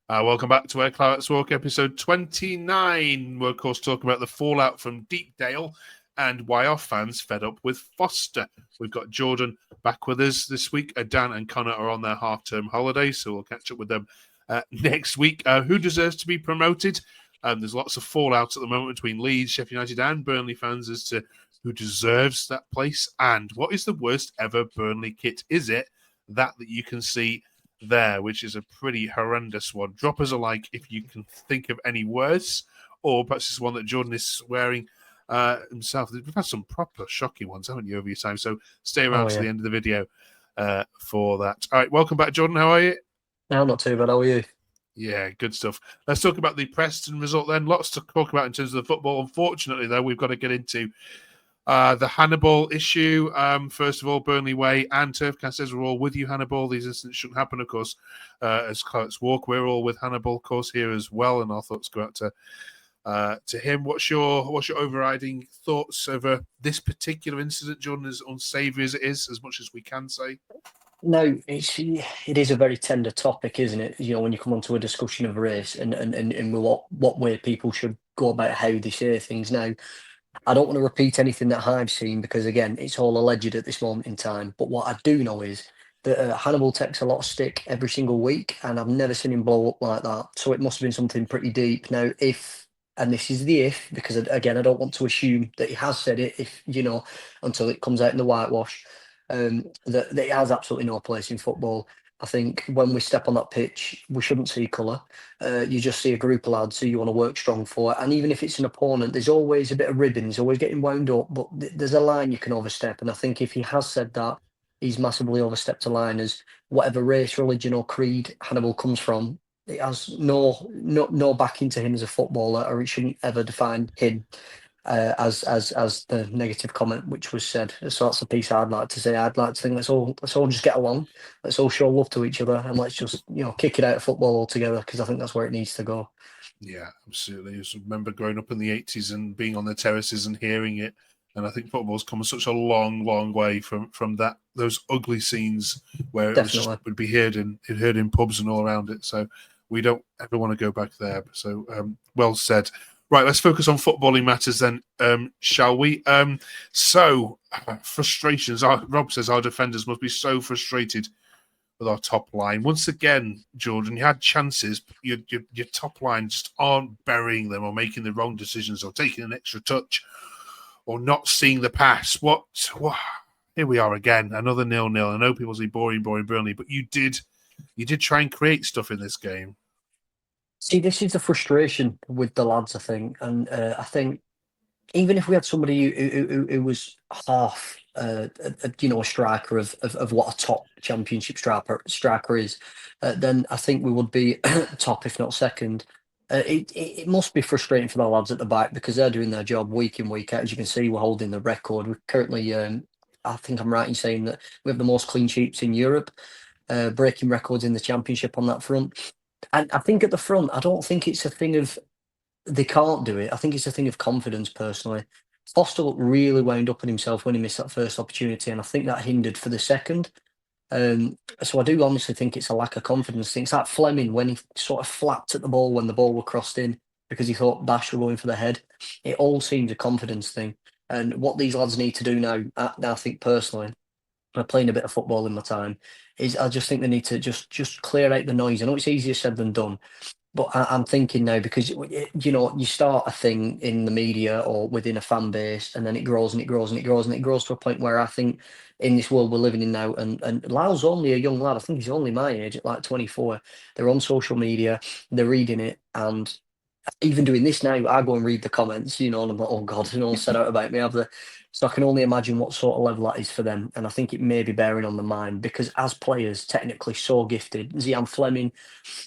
Welcome back to Where Clarets Walk, episode 29. We're, of course, talking about the fallout from Deepdale and why our fans fed up with Foster. We've got Jordan back with us this week. Dan and Connor are on their half-term holiday, so we'll catch up with them next week. Who deserves to be promoted? There's lots of fallout at the moment between Leeds, Sheffield United and Burnley fans as to who deserves that place. And what is the worst ever Burnley kit? Is it that you can see there, which is a pretty horrendous one? Drop us a like if you can think of any worse, or perhaps it's one that Jordan is wearing himself. We've had some proper shocking ones, haven't you, over your time? So stay around to the end of the video for that. All right, welcome back, Jordan. How are you? No, not too bad. How are you? Yeah, good stuff. Let's talk about the Preston result then. Lots to talk about in terms of the football. Unfortunately, though, we've got to get into the Hannibal issue. First of all, Burnley Way and Turfcast says we're all with you, Hannibal. These incidents shouldn't happen, of course. As Clarets Walk, we're all with Hannibal, of course, here as well, and our thoughts go out to him. What's your overriding thoughts over this particular incident, Jordan, as unsavoury as it is, as much as we can say? No, it is a very tender topic, isn't it? You know, when you come onto a discussion of race and what way people should go about how they say things. Now, I don't want to repeat anything that I've seen because again, it's all alleged at this moment in time. But what I do know is that Hannibal takes a lot of stick every single week, and I've never seen him blow up like that. So it must have been something pretty deep. Now, and this is the if, because again, I don't want to assume that he has said it, if you know, until it comes out in the whitewash. That it has absolutely no place in football. I think when we step on that pitch, we shouldn't see colour. You just see a group of lads who you want to work strong for. And even if it's an opponent, there's always a bit of ribbon. He's always getting wound up, but there's a line you can overstep. And I think if he has said that, he's massively overstepped a line as whatever race, religion, or creed Hannibal comes from. It has no backing to him as a footballer, or it shouldn't ever define him as the negative comment which was said. So that's the piece I'd like to say. I'd like to think let's all just get along, let's all show love to each other, and let's just kick it out of football altogether, because I think that's where it needs to go. Yeah, absolutely. I just remember growing up in the 80s and being on the terraces and hearing it. And I think football's come such a long, long way from those ugly scenes where it was just, would be heard in pubs and all around it. So we don't ever want to go back there. So well said. Right, let's focus on footballing matters then, shall we? Frustrations. Rob says our defenders must be so frustrated with our top line. Once again, Jordan, you had chances. Your top line just aren't burying them or making the wrong decisions or taking an extra touch or not seeing the pass. What? Here we are again, another 0-0. I know people say boring, Burnley, but you did try and create stuff in this game. See, this is the frustration with the lads, I think, and I think even if we had somebody who was half, a striker of what a top championship striker is, then I think we would be top, if not second. It must be frustrating for the lads at the back because they're doing their job week in, week out. As you can see, we're holding the record. We're currently, I think I'm right in saying that we have the most clean sheets in Europe, breaking records in the championship on that front. And I think at the front, I don't think it's a thing of they can't do it. I think it's a thing of confidence, personally. Foster looked really wound up on himself when he missed that first opportunity, and I think that hindered for the second. So I do honestly think it's a lack of confidence thing. It's like Fleming when he sort of flapped at the ball when the ball was crossed in because he thought Bash were going for the head. It all seems a confidence thing. And what these lads need to do now, I think personally, I'm playing a bit of football in my time, is I just think they need to just clear out the noise. I know it's easier said than done, but I'm thinking now because you start a thing in the media or within a fan base, and then it grows and it grows and it grows and it grows to a point where I think in this world we're living in now, and Lyle's only a young lad. I think he's only my age at like 24. They're on social media, they're reading it, and even doing this now, I go and read the comments, and I'm like, oh God, no one said out about me, have they? So I can only imagine what sort of level that is for them. And I think it may be bearing on the mind because as players, technically so gifted, Zian Fleming,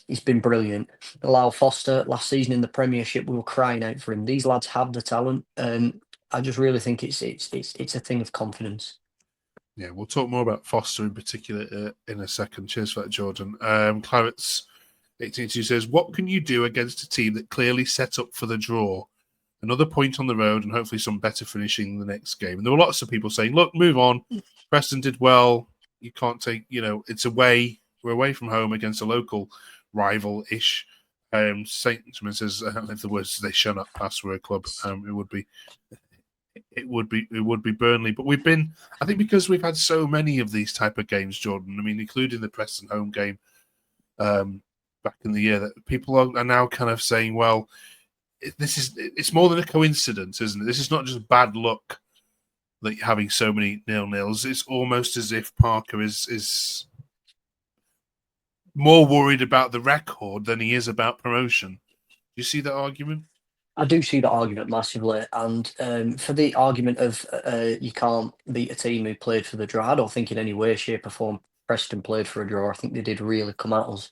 he's been brilliant. Lyle Foster, last season in the Premiership, we were crying out for him. These lads have the talent. I just really think it's a thing of confidence. Yeah, we'll talk more about Foster in particular in a second. Cheers for that, Jordan. Clarets 182 says, what can you do against a team that clearly set up for the draw? Another point on the road and hopefully some better finishing the next game. And there were lots of people saying, look, move on. Preston did well. You can't take, it's away. We're away from home against a local rival-ish. Saintman says, if the words they shall not pass were a club, it would be Burnley. But I think because we've had so many of these type of games, Jordan. I mean, including the Preston home game back in the year, that people are now kind of saying, well, it's more than a coincidence, isn't it? This is not just bad luck that you're having so many 0-0s. It's almost as if Parker is more worried about the record than he is about promotion. Do you see that argument? I do see that argument massively, and for the argument of you can't beat a team who played for the draw, I don't think in any way, shape, or form Preston played for a draw. I think they did really come at us.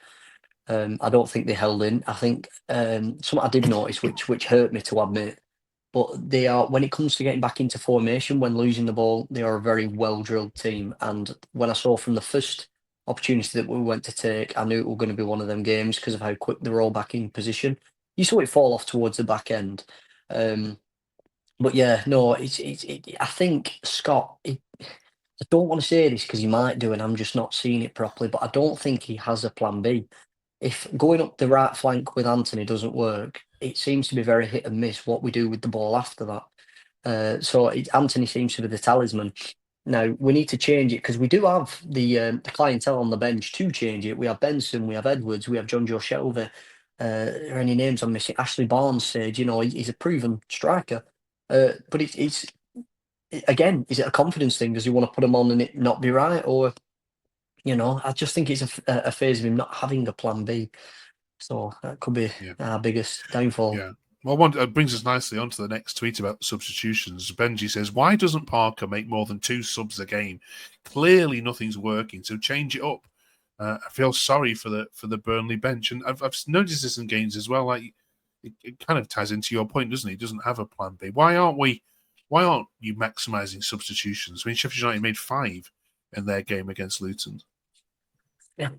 I don't think they held in. I think something I did notice, which hurt me to admit, but they are, when it comes to getting back into formation, when losing the ball, they are a very well drilled team. And when I saw from the first opportunity that we went to take, I knew it was going to be one of them games because of how quick they were all back in position. You saw it fall off towards the back end. But yeah, no, I think Scott. I don't want to say this because he might do, and I'm just not seeing it properly. But I don't think he has a plan B. If going up the right flank with Anthony doesn't work, it seems to be very hit and miss what we do with the ball after that. Anthony seems to be the talisman. Now we need to change it because we do have the clientele on the bench to change it. We have Benson, we have Edwards, we have John Joe Shelby. Are any names I'm missing? Ashley Barnes said, he's a proven striker. But again, is it a confidence thing? Does he want to put him on and it not be right? Or, I just think it's a phase of him not having a plan B. So that could be our biggest downfall. Yeah. Well, it brings us nicely on to the next tweet about substitutions. Benji says, why doesn't Parker make more than 2 subs a game? Clearly nothing's working, so change it up. I feel sorry for the Burnley bench. And I've noticed this in games as well. Like it kind of ties into your point, doesn't it? He doesn't have a plan B. Why aren't you maximising substitutions? I mean, Sheffield United made 5 in their game against Luton. Yeah,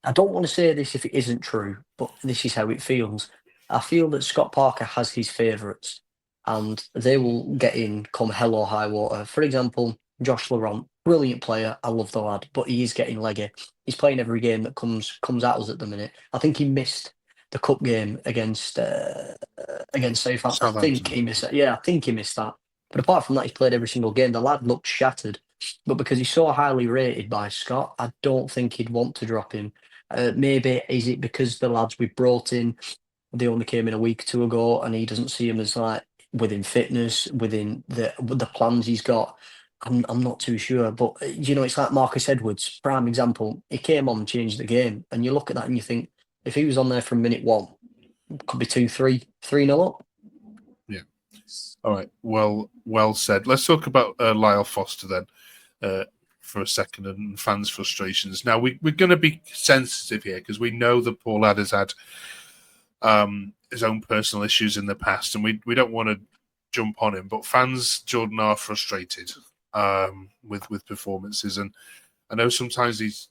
I don't want to say this if it isn't true, but this is how it feels. I feel that Scott Parker has his favourites, and they will get in come hell or high water. For example, Josh Laurent, brilliant player. I love the lad, but he is getting leggy. He's playing every game that comes at us at the minute. I think he missed the cup game against Southampton. I think he missed that. Yeah, I think he missed that. But apart from that, he's played every single game. The lad looked shattered. But because he's so highly rated by Scott, I don't think he'd want to drop him. Maybe is it because the lads we brought in, they only came in a week or two ago, and he doesn't see him as like within fitness, within the plans he's got. I'm not too sure, but it's like Marcus Edwards, prime example. He came on and changed the game, and you look at that and you think if he was on there from minute 1, it could be 3-0 up. Yeah. All right. Well said. Let's talk about Lyle Foster then. For a second, and fans' frustrations. Now, we're going to be sensitive here because we know that poor lad has had his own personal issues in the past, and we don't want to jump on him. But fans, Jordan, are frustrated with performances, and I know sometimes these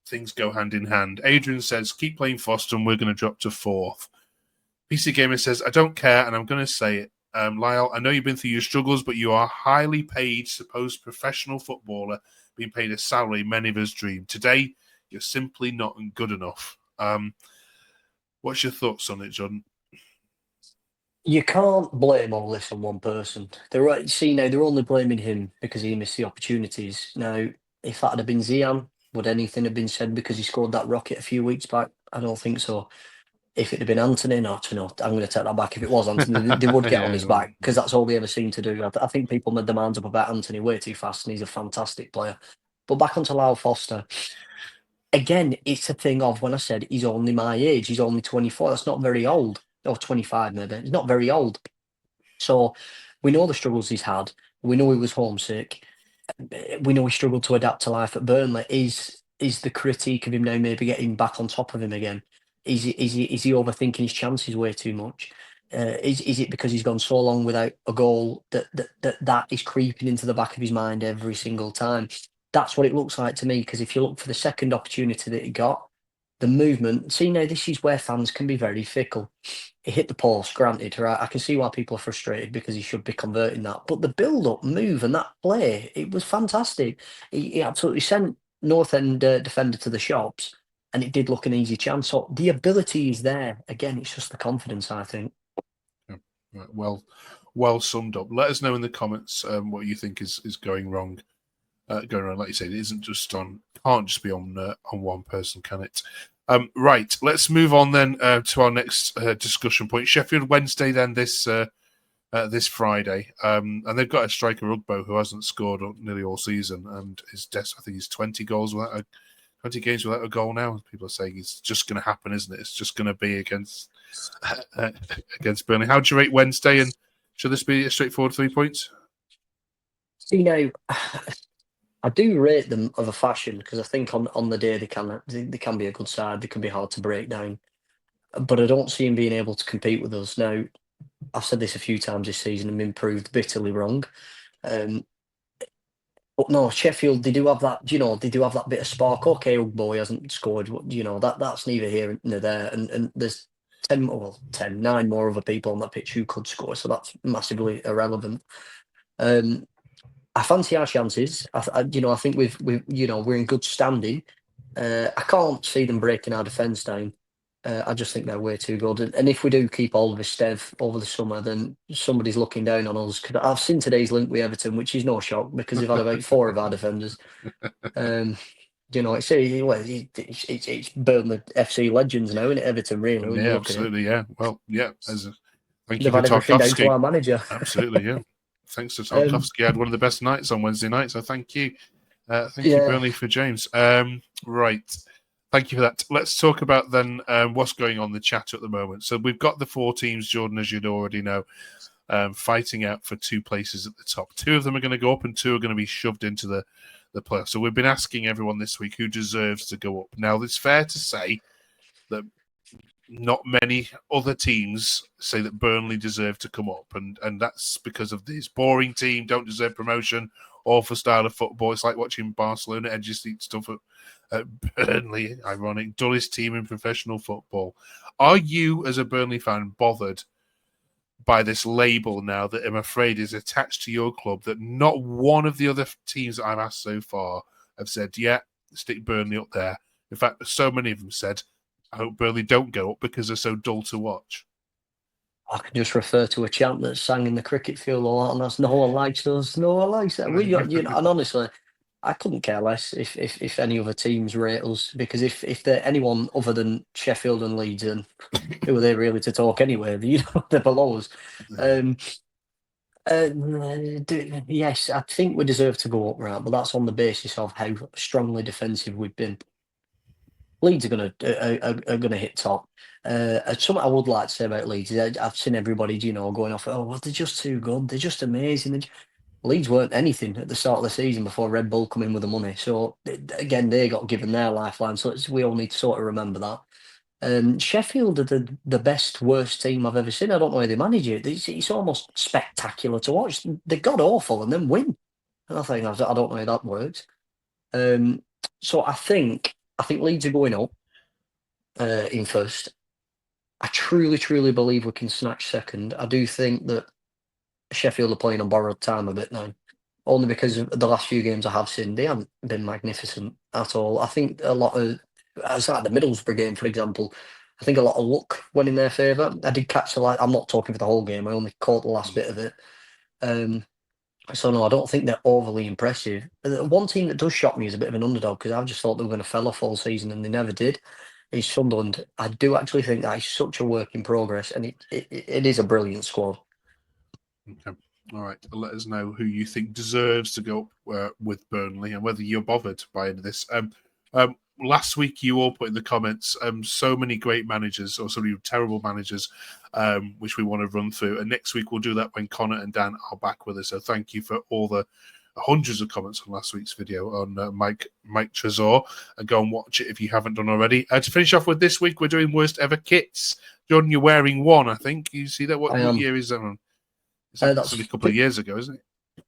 things go hand in hand. Adrian says, keep playing Foster and we're going to drop to 4th. PC Gamer says, I don't care, and I'm going to say it. Lyle, I know you've been through your struggles, but you are a highly paid, supposed professional footballer being paid a salary many of us dream. Today, you're simply not good enough. What's your thoughts on it, Jordan? You can't blame all this on one person. They're only blaming him because he missed the opportunities. Now, if that had been Zian, would anything have been said because he scored that rocket a few weeks back? I don't think so. If it had been Anthony, I'm going to take that back. If it was Anthony, they would get on his back because that's all they ever seem to do. I think people made demands up about Anthony way too fast, and he's a fantastic player. But back onto Lyle Foster. Again, it's a thing of when I said he's only my age, he's only 24. That's not very old. Or 25 maybe. He's not very old. So we know the struggles he's had. We know he was homesick. We know he struggled to adapt to life at Burnley. Is the critique of him now maybe getting back on top of him again? Is he overthinking his chances way too much? Is it because he's gone so long without a goal that is creeping into the back of his mind every single time? That's what it looks like to me. Because if you look for the second opportunity that he got, the movement. See, now this is where fans can be very fickle. He hit the post, granted, right? I can see why people are frustrated because he should be converting that. But the build-up, move, and that play, it was fantastic. He absolutely sent North End defender to the shops. and it did look an easy chance. So the ability is there. Again, it's just the confidence, I think. Yeah. Right. Well summed up. Let us know in the comments what you think is going wrong. Going around, like you said, it isn't just can't just be on one person, can it? Right, let's move on then to our next discussion point. Sheffield Wednesday then this Friday, and they've got a striker Ugbo who hasn't scored nearly all season, and I think he's 20 games without a goal now. People are saying it's just going to happen, isn't it? It's just going to be against Burnley. How do you rate Wednesday, and should this be a straightforward 3 points? I do rate them of a fashion because I think on the day they can be a good side. They can be hard to break down, but I don't see them being able to compete with us. Now, I've said this a few times this season and been proved bitterly wrong. But no, Sheffield, they do have that. They do have that bit of spark. Okay, Ugbo hasn't scored. That's neither here nor there. And there's 9 more other people on that pitch who could score. So that's massively irrelevant. I fancy our chances. I think we're in good standing. I can't see them breaking our defence down. I just think they're way too good. And if we do keep all of this Stev over the summer, then somebody's looking down on us. Cause I've seen today's link with Everton, which is no shock because they've had about 4 of our defenders. It's Burnley FC legends now, isn't it? Everton, really. Yeah, absolutely. Yeah. Well, yeah. Thank you They've had everything down to our manager. Absolutely, yeah. Thanks to Tarkowski. Had one of the best nights on Wednesday night, so thank you. Thank you, Burnley, for James. Right. Thank you for that. Let's talk about then what's going on in the chat at the moment. So we've got the 4 teams, Jordan, as you'd already know, fighting out for 2 places at the top. 2 of them are going to go up and 2 are going to be shoved into the playoffs. So we've been asking everyone this week who deserves to go up. Now, it's fair to say that not many other teams say that Burnley deserve to come up, and that's because of this boring team, don't deserve promotion, awful style of football. It's like watching Barcelona edges seat stuff at Burnley, ironic, dullest team in professional football. Are you, as a Burnley fan, bothered by this label now that I'm afraid is attached to your club, that not one of the other teams that I've asked so far have said, yeah, stick Burnley up there? In fact, so many of them said, I hope Burnley don't go up because they're so dull to watch. I can just refer to a chant that sang in the cricket field a lot, and that's "No one likes us, no one likes that." And honestly, I couldn't care less if any other teams rate us, because if they're anyone other than Sheffield and Leeds, and who are they really to talk anyway? They're below us. Yes, I think we deserve to go up, right? But that's on the basis of how strongly defensive we've been. Leeds are gonna hit top. Something I would like to say about Leeds is I've seen everybody, going off. Oh, well, they're just too good. They're just amazing. Leeds weren't anything at the start of the season before Red Bull come in with the money. So again, they got given their lifeline. So we all need to sort of remember that. Sheffield are the best, worst team I've ever seen. I don't know how they manage it. It's almost spectacular to watch. They're god awful and then win. And I don't know how that works. So I think Leeds are going up in first. I truly, truly believe we can snatch second. I do think that Sheffield are playing on borrowed time a bit now, only because of the last few games I have seen, they haven't been magnificent at all. I think a lot of, as like the Middlesbrough game, for example, I think a lot of luck went in their favour. I did catch I'm not talking for the whole game, I only caught the last bit of it. So no, I don't think they're overly impressive. One team that does shock me is a bit of an underdog, because I've just thought they were going to fell off all season and they never did. Is Sunderland. I do actually think that is such a work in progress, and it is a brilliant squad. Okay. All right. Let us know who you think deserves to go up with Burnley and whether you're bothered by any of this. Last week, you all put in the comments so many great managers, or so many terrible managers, which we want to run through. And next week, we'll do that when Connor and Dan are back with us. So thank you for all the hundreds of comments on last week's video on Mike Trezor. And go and watch it if you haven't done already. To finish off with this week, we're doing worst ever kits. Jordan, you're wearing one, I think. You see that? What year is that on? That's only a couple of years ago, isn't it?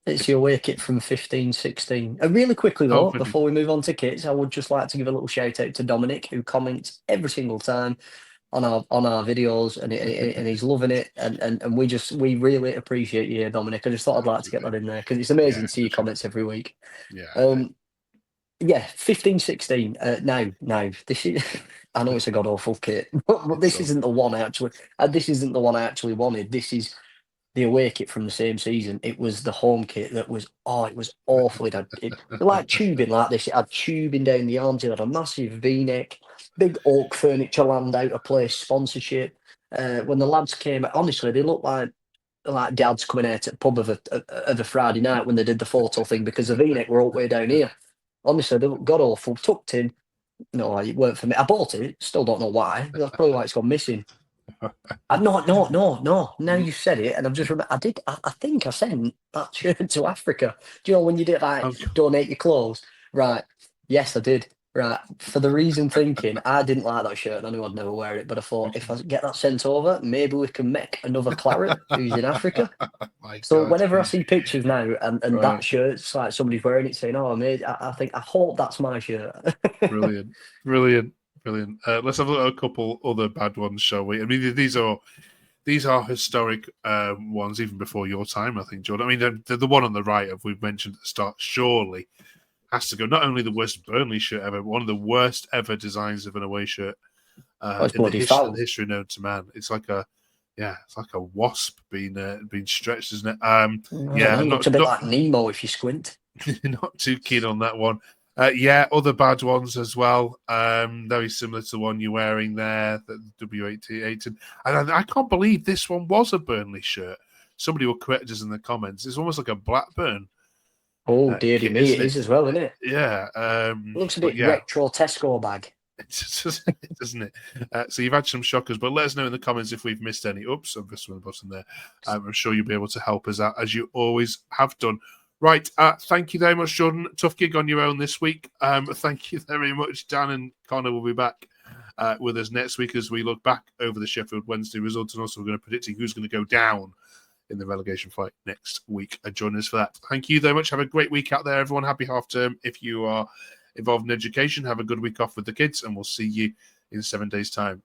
It's your away kit from 15-16. Really quickly, though, before we move on to kits, I would just like to give a little shout out to Dominic, who comments every single time on our videos, and he's loving it. And we really appreciate you, Dominic. I just thought I'd like to get that in there, because it's amazing to see your comments every week. Yeah. Yeah, 15, 16. Now, this is. I know it's a god awful kit, but this isn't the one I actually. This isn't the one I actually wanted. This is the away kit from the same season. It was the home kit that was. Oh, it was awful. It like tubing like this. It had tubing down the arms. It had a massive V-neck, big oak furniture land out of place sponsorship. When the lads came, honestly, they looked like dads coming out at the pub of a Friday night when they did the photo thing because the V-neck were all the way down here. Honestly, they looked god awful, tucked in. No, it weren't for me. I bought it. Still don't know why. That's probably why it's gone missing. No. Now you said it, and I've just remembered. I think I sent that shirt to Africa. Do you know when you did like Oh, donate your clothes? Right. Yes, I did. Right. For the reason thinking, I didn't like that shirt and I knew I'd never wear it. But I thought if I get that sent over, maybe we can make another Claret who's in Africa. my So God. whenever I see pictures now and Right. that shirt's like somebody's wearing it saying, "Oh, mate," I hope that's my shirt. Brilliant. Let's have a couple other bad ones, shall we? I mean, these are historic ones, even before your time, I think, Jordan. I mean, the one on the right, as we've mentioned at the start, surely has to go. Not only the worst Burnley shirt ever, but one of the worst ever designs of an away shirt Oh, it's in the bloody foul. history known to man. It's like a wasp being stretched, isn't it? Yeah, it looks a bit like Nemo if you squint. not too keen on that one. Other bad ones as well. Very similar to the one you're wearing there, the W88. And I can't believe this one was a Burnley shirt. Somebody will correct us in the comments. It's almost like a Blackburn Oh, dearie kit, me, isn't it is as well, isn't it? Yeah. It looks a bit retro Tesco bag. Doesn't it? So you've had some shockers, but let us know in the comments if we've missed any. Oops, I've missed one button there. I'm sure you'll be able to help us out as you always have done. Right, thank you very much, Jordan. Tough gig on your own this week. Thank you very much. Dan and Connor will be back with us next week as we look back over the Sheffield Wednesday results, and also we're going to predict who's going to go down in the relegation fight next week. Join us for that. Thank you very much. Have a great week out there, everyone. Happy half term. If you are involved in education, have a good week off with the kids, and we'll see you in 7 days' time.